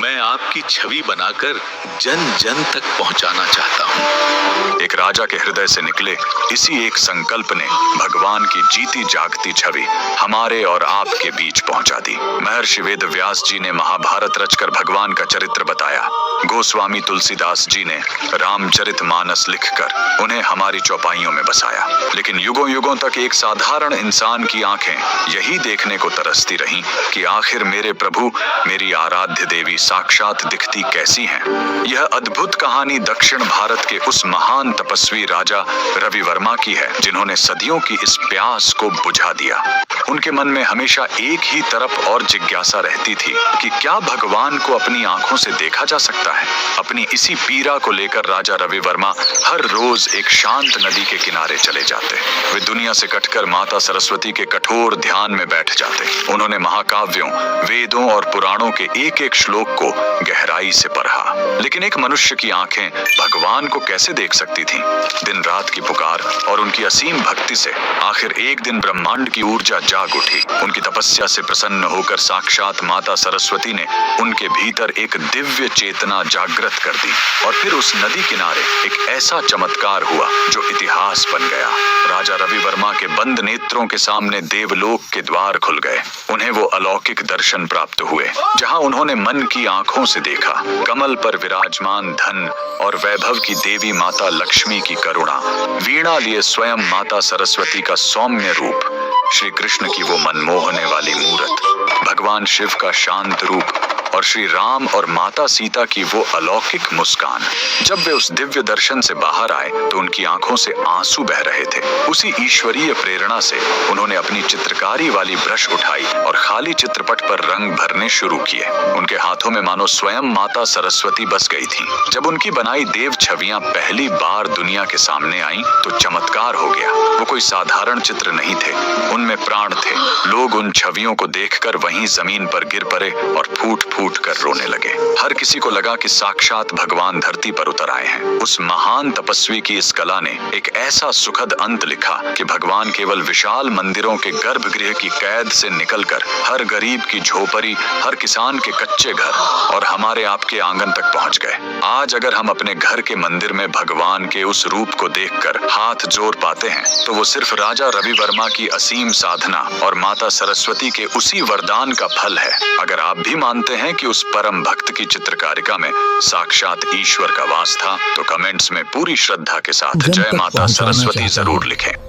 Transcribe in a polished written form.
मैं आपकी छवि बनाकर जन जन तक पहुंचाना चाहता हूं। एक राजा के हृदय से निकले इसी एक संकल्प ने भगवान की जीती जागती छवि हमारे और आपके बीच पहुंचा दी। महर्षि वेद व्यास जी ने महाभारत रचकर भगवान का चरित्र बताया। गोस्वामी तुलसीदास जी ने रामचरितमानस लिखकर उन्हें हमारी चौपाइयों में बसाया। लेकिन युगों युगों तक एक साधारण इंसान की आंखें यही देखने को तरसती रहीं कि आखिर मेरे प्रभु, मेरी आराध्य देवी साक्षात दिखती कैसी हैं। यह अद्भुत कहानी दक्षिण भारत के उस महान तपस्वी राजा रवि वर्मा की है, जिन्होंने सदियों की इस प्यास को बुझा दिया। उनके मन में हमेशा एक ही तरफ और जिज्ञासा रहती थी कि क्या भगवान को अपनी आंखों से देखा जा सकता है। अपनी इसी पीड़ा को लेकर राजा रवि वर्मा हर रोज एक शांत नदी के किनारे चले जाते। वे दुनिया से कटकर माता सरस्वती के कठोर ध्यान में बैठ जाते। उन्होंने महाकाव्यों, वेदों और पुराणों के एक एक श्लोक को गहराई से पढ़ा। लेकिन एक मनुष्य की आंखें भगवान को कैसे देख सकती थीं? दिन रात की पुकार और उनकी असीम भक्ति से आखिर एक दिन ब्रह्मांड की ऊर्जा जाग उठी। उनकी तपस्या से प्रसन्न होकर साक्षात माता सरस्वती ने उनके भीतर एक दिव्य चेतना जागृत कर दी और फिर उस नदी किनारे एक ऐसा चमत्कार हुआ जो इतिहास बन गया। राजा रवि वर्मा के बंद नेत्रों के सामने देवलोक के द्वार खुल गए। उन्हें वो अलौकिक दर्शन प्राप्त हुए जहां उन्होंने मन की आंखों से देखा कमल पर विराजमान धन और वैभव की देवी माता लक्ष्मी की करुणा, वीणा लिए स्वयं माता सरस्वती का सौम्य रूप, श्री कृष्ण की वो मनमोहने वाली मूरत, भगवान शिव का शांत रूप और श्री राम और माता सीता की वो अलौकिक मुस्कान। जब वे उस दिव्य दर्शन से बाहर आए तो उनकी आंखों से आंसू बह रहे थे। उसी ईश्वरीय प्रेरणा से उन्होंने अपनी चित्रकारी वाली ब्रश उठाई और खाली चित्रपट पर रंग भरने शुरू किए। उनके हाथों में मानो स्वयं माता सरस्वती बस गई थी। जब उनकी बनाई देव छवियां पहली बार दुनिया के सामने आईं तो चमत्कार हो गया। वो कोई साधारण चित्र नहीं थे, उनमें प्राण थे। लोग उन छवियों को देखकर वहीं जमीन पर गिर पड़े और फूट फूट कर रोने लगे। हर किसी को लगा कि साक्षात भगवान धरती पर उतर आए हैं। उस महान तपस्वी की इस कला ने एक ऐसा सुखद अंत लिखा कि भगवान केवल विशाल मंदिरों के गर्भगृह की कैद से निकलकर हर गरीब की झोपड़ी, हर किसान के कच्चे घर और हमारे आपके आंगन तक पहुंच गए। आज अगर हम अपने घर के मंदिर में भगवान के उस रूप को देखकर हाथ जोड़ पाते हैं तो वो सिर्फ राजा रवि वर्मा की असीम साधना और माता सरस्वती के उसी वरदान का फल है। अगर आप भी मानते हैं कि उस परम भक्त की चित्रकारिता में साक्षात ईश्वर का वास था तो कमेंट्स में पूरी श्रद्धा के साथ जय माता सरस्वती जरूर लिखें।